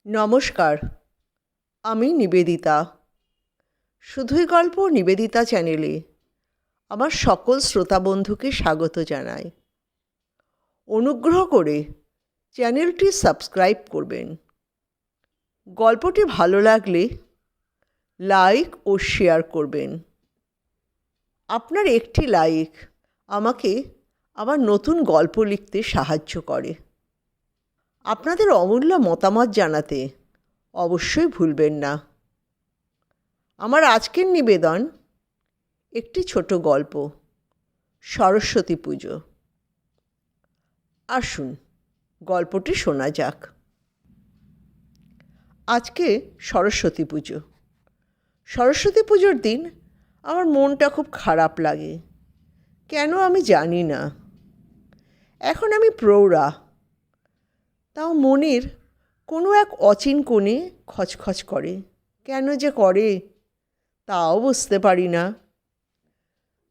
নমস্কার, আমি নিবেদিতা। শুধুই গল্প নিবেদিতা চ্যানেলে আমার সকল শ্রোতা বন্ধুকে স্বাগত জানাই। অনুগ্রহ করে চ্যানেলটি সাবস্ক্রাইব করবেন। গল্পটি ভালো লাগলে লাইক ও শেয়ার করবেন। আপনার একটি লাইক আমাকে আমার নতুন গল্প লিখতে সাহায্য করে। আপনাদের অমূল্য মতামত জানাতে অবশ্যই ভুলবেন না। আমার আজকের নিবেদন একটি ছোট গল্প, সরস্বতী পুজো। আসুন গল্পটি শোনা যাক। আজকে সরস্বতী পুজো। সরস্বতী পুজোর দিন আমার মনটা খুব খারাপ লাগে, কেন আমি জানি না। এখন আমি প্রৌঢ়া, তাও মনের কোনো এক অচিন কোণে খচখচ করে। কেন যে করে তাও বুঝতে পারি না।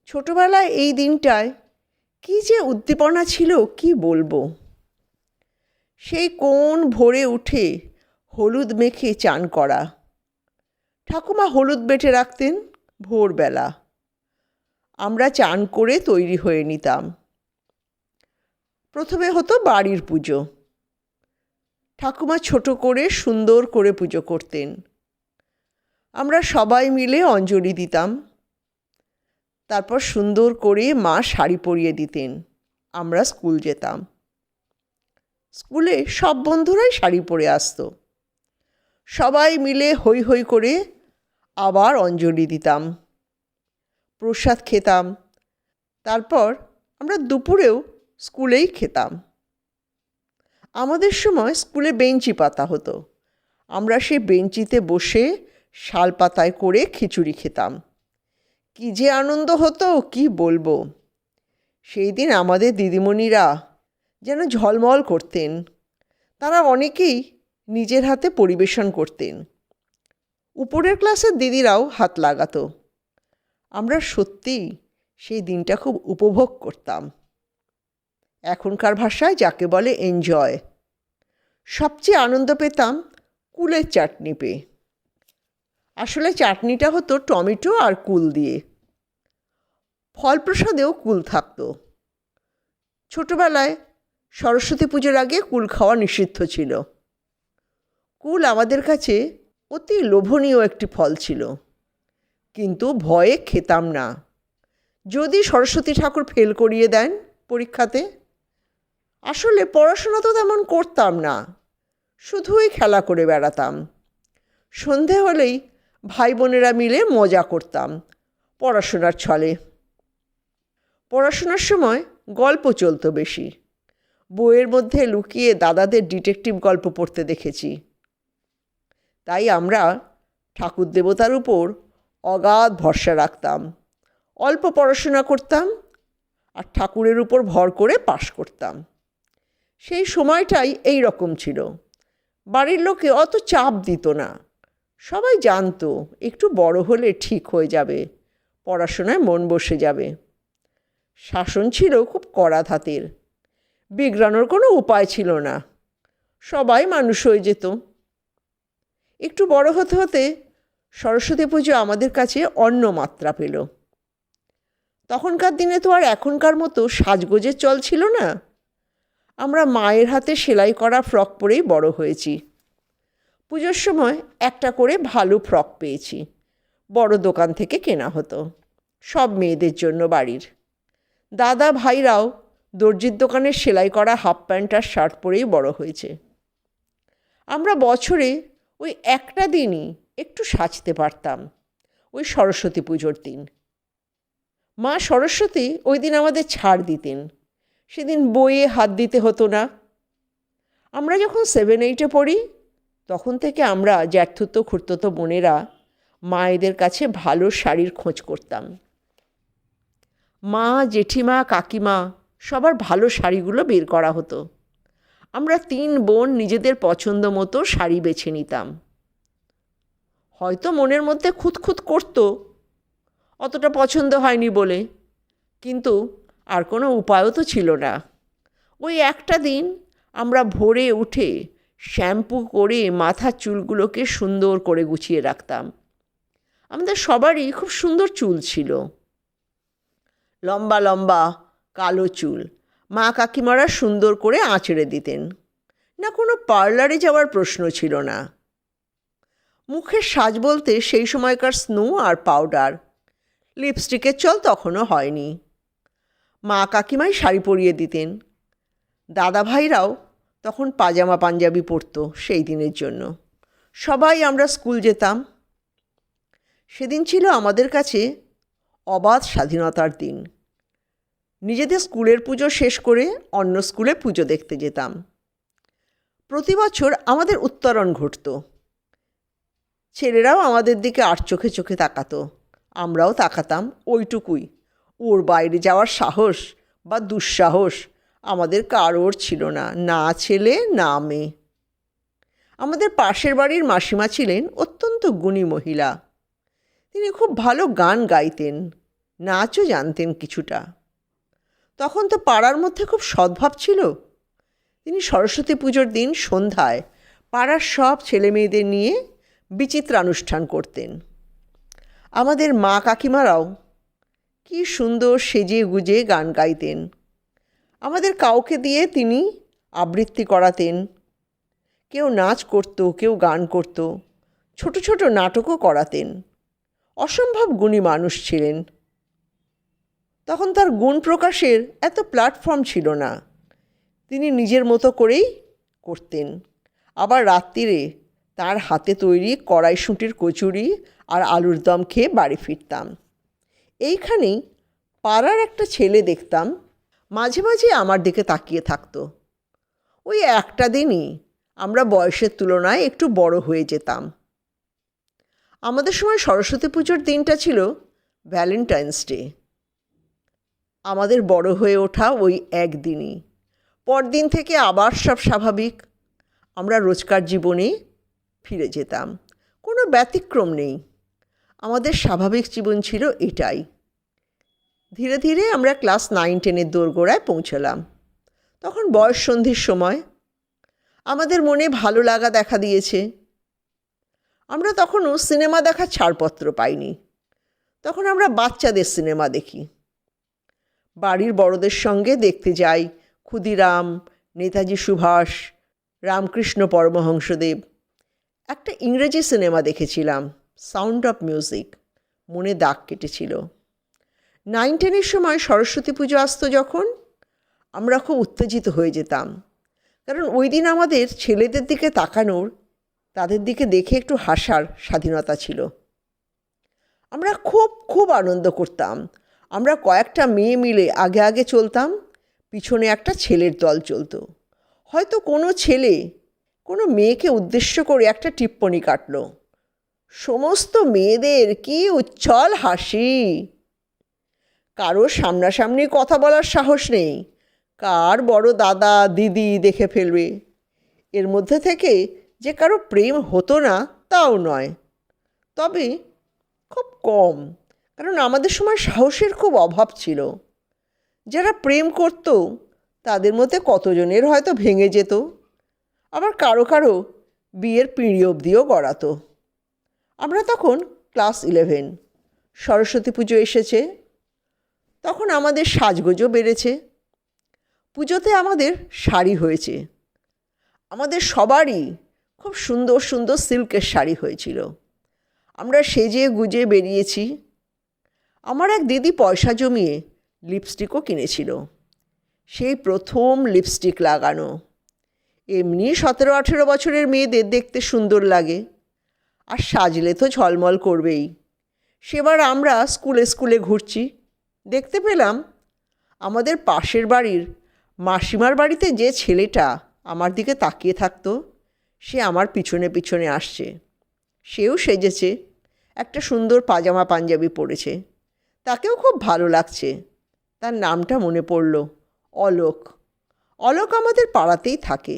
ছোটবেলায় এই দিনটায় কী যে উদ্দীপনা ছিল কি বলবো। সেই কোন ভোরে উঠে হলুদ মেখে চান করা। ঠাকুমা হলুদ বেটে রাখতেন ভোরবেলা। আমরা চান করে তৈরি হয়ে নিতাম। প্রথমে হতো বাড়ির পুজো। ঠাকুমা ছোট করে সুন্দর করে পুজো করতেন। আমরা সবাই মিলে অঞ্জলি দিতাম। তারপর সুন্দর করে মা শাড়ি পরিয়ে দিতেন। আমরা স্কুল যেতাম। স্কুলে সব বন্ধুরাই শাড়ি পরে আসতো। সবাই মিলে হৈ হৈ করে আবার অঞ্জলি দিতাম, প্রসাদ খেতাম। তারপর আমরা দুপুরেও স্কুলেই খেতাম। আমাদের সময় স্কুলে বেঞ্চি পাতা হতো। আমরা সেই বেঞ্চিতে বসে শাল পাতায় করে খিচুড়ি খেতাম। কী যে আনন্দ হতো কি বলবো। সেই দিন আমাদের দিদিমণিরা যেন ঝলমল করতেন। তারা অনেকেই নিজের হাতে পরিবেশন করতেন। উপরের ক্লাসের দিদিরাও হাত লাগাতো। আমরা সত্যিই সেই দিনটা খুব উপভোগ করতাম। এখনকার ভাষায় যাকে বলে এনজয়। সবচেয়ে আনন্দ পেতাম কুলের চাটনি পেয়ে। আসলে চাটনিটা হতো টমেটো আর কুল দিয়ে। ফল প্রসাদেও কুল থাকতো। ছোটবেলায় সরস্বতী পুজোর আগে কুল খাওয়া নিষিদ্ধ ছিল। কুল আমাদের কাছে অতি লোভনীয় একটি ফল ছিল, কিন্তু ভয়ে খেতাম না। যদি সরস্বতী ঠাকুর ফেল করিয়ে দেন পরীক্ষাতে। আসলে পড়াশোনা তো তেমন করতাম না, শুধুই খেলা করে বেড়াতাম। সন্ধে হলেই ভাই বোনেরা মিলে মজা করতাম পড়াশোনার ছলে। পড়াশোনার সময় গল্প চলতো বেশি। বইয়ের মধ্যে লুকিয়ে দাদাদের ডিটেকটিভ গল্প পড়তে দেখেছি। তাই আমরা ঠাকুর দেবতার উপর অগাধ ভরসা রাখতাম। অল্প পড়াশোনা করতাম আর ঠাকুরের উপর ভর করে পাশ করতাম। সেই সময়টাই এই রকম ছিল। বাড়ির লোকে অত চাপ দিত না। সবাই জানতো একটু বড় হলে ঠিক হয়ে যাবে, পড়াশোনায় মন বসে যাবে। শাসন ছিল খুব কড়া ধাতের। বিগড়ানোর কোনো উপায় ছিল না। সবাই মানুষ হয়ে যেত। একটু বড় হতে হতে সরস্বতী পুজো আমাদের কাছে অন্য মাত্রা পেল। তখনকার দিনে তো আর এখনকার মতো সাজগোজের চল ছিল না। আমরা মায়ের হাতে সেলাই করা ফ্রক পরেই বড় হয়েছি। পুজোর সময় একটা করে ভালো ফ্রক পেয়েছি। বড় দোকান থেকে কেনা হতো, সব মেয়েদের জন্য বাড়ির। দাদা ভাইরাও দর্জির দোকানের সেলাই করা হাফ প্যান্ট আর শার্ট পরেই বড় হয়েছে। আমরা বছরে ওই একটা দিনই একটু সাজতে পারতাম, ওই সরস্বতী পুজোর দিন। মা সরস্বতী ওই দিন আমাদের ছাড় দিতেন। সেদিন বইয়ে হাত দিতে হতো না। আমরা যখন 7-8-এ পড়ি তখন থেকে আমরা জ্যাঠতুতো খুড়তুতো বোনেরা মায়েদের কাছে ভালো শাড়ির খোঁজ করতাম। মা, জেঠিমা, কাকিমা সবার ভালো শাড়িগুলো বের করা হতো। আমরা 3 বোন নিজেদের পছন্দ মতো শাড়ি বেছে নিতাম। হয়তো মনের মধ্যে খুঁতখুত করতো অতটা পছন্দ হয়নি বলে, কিন্তু আর কোনো উপায়ও তো ছিল না। ওই একটা দিন আমরা ভোরে উঠে শ্যাম্পু করে মাথার চুলগুলোকে সুন্দর করে গুছিয়ে রাখতাম। আমাদের সবারই খুব সুন্দর চুল ছিল, লম্বা লম্বা কালো চুল। মা কাকিমারা সুন্দর করে আঁচড়ে দিতেন, না কোনো পার্লারে যাওয়ার প্রশ্ন ছিল না। মুখের সাজ বলতে সেই সময়কার স্নো আর পাউডার, লিপস্টিকের চল তখনও হয়নি। মা কাকিমাই শাড়ি পরিয়ে দিতেন। দাদা ভাইরাও তখন পাজামা পাঞ্জাবি পরতো সেই দিনের জন্য। সবাই আমরা স্কুল যেতাম। সেদিন ছিল আমাদের কাছে অবাধ স্বাধীনতার দিন। নিজেদের স্কুলের পুজো শেষ করে অন্য স্কুলে পুজো দেখতে যেতাম। প্রতি বছর আমাদের উত্তরণ ঘটত। ছেলেরাও আমাদের দিকে আর চোখে চোখে তাকাতো, আমরাও তাকাতাম ওইটুকুই। ওর বাইরে যাওয়ার সাহস বা দুঃসাহস আমাদের কারোর ছিল না, না ছেলে না মেয়ে। আমাদের পাশের বাড়ির মাসিমা ছিলেন অত্যন্ত গুণী মহিলা। তিনি খুব ভালো গান গাইতেন, নাচও জানতেন কিছুটা। তখন তো পাড়ার মধ্যে খুব সদ্ভাব ছিল। তিনি সরস্বতী পুজোর দিন সন্ধ্যায় পাড়ার সব ছেলে মেয়েদের নিয়ে বিচিত্রানুষ্ঠান করতেন। আমাদের মা কাকিমারাও কি সুন্দর সেজে গুজে গান গাইতেন। আমাদের কাউকে দিয়ে তিনি আবৃত্তি করাতেন। কেউ নাচ করত, কেউ গান করত, ছোট ছোট নাটকও করাতেন। অসম্ভব গুণী মানুষ ছিলেন। তখন তার গুণ প্রকাশের এত প্ল্যাটফর্ম ছিল না। তিনি নিজের মতো করেই করতেন। আবার রাত্রিরে তার হাতে তৈরি কড়াইশুঁটির কচুরি আর আলুর দম খেয়ে বাড়ি ফিরতাম। এইখানেই পাড়ার একটা ছেলে দেখতাম মাঝে মাঝে আমার দিকে তাকিয়ে থাকতো। ওই একটা দিনই আমরা বয়সের তুলনায় একটু বড় হয়ে যেতাম। আমাদের সময় সরস্বতী পুজোর দিনটা ছিল ভ্যালেন্টাইন্স ডে। আমাদের বড় হয়ে ওঠা ওই একদিনই। পরদিন থেকে আবার সব স্বাভাবিক। আমরা রোজকার জীবনে ফিরে যেতাম, কোনো ব্যতিক্রম নেই। আমাদের স্বাভাবিক জীবন ছিল এটাই। ধীরে ধীরে আমরা ক্লাস 9-10 দোরগোড়ায় পৌঁছলাম। তখন বয়ঃসন্ধির সময়। আমাদের মনে ভালো লাগা দেখা দিয়েছে। আমরা তখনও সিনেমা দেখার ছাড়পত্র পাইনি। তখন আমরা বাচ্চাদের সিনেমা দেখি। বাড়ির বড়দের সঙ্গে দেখতে যাই ক্ষুদিরাম, নেতাজি সুভাষ, রামকৃষ্ণ পরমহংসদেব। একটা ইংরেজি সিনেমা দেখেছিলাম, সাউন্ড অফ মিউজিক, মনে দাগ কেটেছিল। 9-10 সময় সরস্বতী পুজো আসতো যখন, আমরা খুব উত্তেজিত হয়ে যেতাম। কারণ ওই দিন আমাদের ছেলেদের দিকে তাকানোর, তাদের দিকে দেখে একটু হাসার স্বাধীনতা ছিল। আমরা খুব খুব আনন্দ করতাম। আমরা কয়েকটা মেয়ে মিলে আগে আগে চলতাম, পিছনে একটা ছেলের দল চলতো। হয়তো কোনো ছেলে কোনো মেয়েকে উদ্দেশ্য করে একটা টিপ্পনি কাটল। সমস্ত মেয়েদের কি উচ্ছল হাসি। কারো সামনাসামনি কথা বলার সাহস নেই, কার বড় দাদা দিদি দেখে ফেলবে। এর মধ্যে থেকে যে কারো প্রেম হতো না তাও নয়, তবে খুব কম। কারণ আমাদের সময় সাহসের খুব অভাব ছিল। যারা প্রেম করত তাদের মধ্যে কতজনের হয়তো ভেঙে যেত, আবার কারো কারো বিয়ের পিঁড়ি অবধিও গড়াতো। আমরা তখন ক্লাস 11। সরস্বতী পুজো এসেছে। তখন আমাদের সাজগোজও বেড়েছে। পুজোতে আমাদের শাড়ি হয়েছে। আমাদের সবারই খুব সুন্দর সুন্দর সিল্কের শাড়ি হয়েছিল। আমরা সেজে গুজে বেরিয়েছি। আমার এক দিদি পয়সা জমিয়ে লিপস্টিকও কিনেছিল। সেই প্রথম লিপস্টিক লাগানো। এমনি 17-18 বছরের মেয়েদের দেখতে সুন্দর লাগে, আর সাজলে তো ঝলমল করবেই। সেবার আমরা স্কুলে স্কুলে ঘুরছি, দেখতে পেলাম আমাদের পাশের বাড়ির মাসিমার বাড়িতে যে ছেলেটা আমার দিকে তাকিয়ে থাকতো, সে আমার পিছনে পিছনে আসছে। সেও সেজেছে, একটা সুন্দর পাজামা পাঞ্জাবি পরেছে। তাকেও খুব ভালো লাগছে। তার নামটা মনে পড়ল, অলোক। অলোক আমাদের পাড়াতেই থাকে।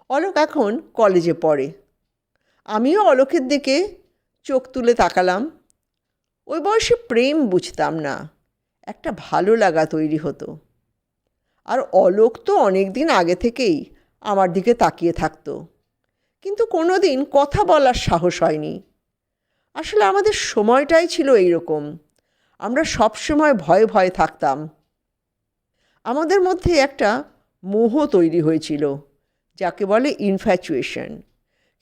অলোক এখন কলেজে পড়ে। আমিও অলোকের দিকে চোখ তুলে তাকালাম। ওই বয়সে প্রেম বুঝতাম না, একটা ভালো লাগা তৈরি হতো। আর অলোক তো অনেক দিন আগে থেকেই আমার দিকে তাকিয়ে থাকতো, কিন্তু কোনো দিন কথা বলার সাহস হয়নি। আসলে আমাদের সময়টাই ছিল এইরকম, আমরা সব সময় ভয়ে ভয়ে থাকতাম। আমাদের মধ্যে একটা মোহ তৈরি হয়েছিল, যাকে বলে ইনফ্যাচুয়েশন,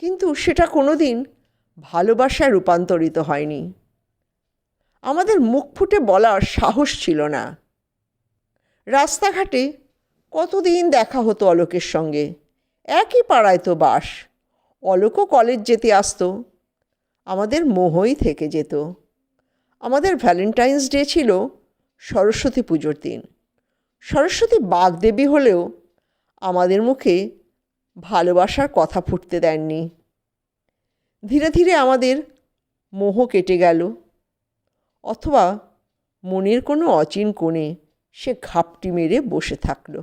কিন্তু সেটা কোনো দিন ভালোবাসায় রূপান্তরিত হয়নি। আমাদের মুখ ফুটে বলার সাহস ছিল না। রাস্তাঘাটে কতদিন দেখা হতো অলোকের সঙ্গে, একই পাড়ায় তো বাস। অলোকও কলেজ যেতে আসতো, আমাদের মোহই থেকে যেত। আমাদের ভ্যালেন্টাইন্স ডে ছিল সরস্বতী পুজোর দিন। সরস্বতী বাগদেবী হলেও আমাদের মুখে ভালোবাসার কথা ফুটতে দেননি। ধীরে ধীরে আমাদের মোহ কেটে গেল, অথবা মনের কোনো অচিন কোণে সে ঘাপটি মেরে বসে থাকলো।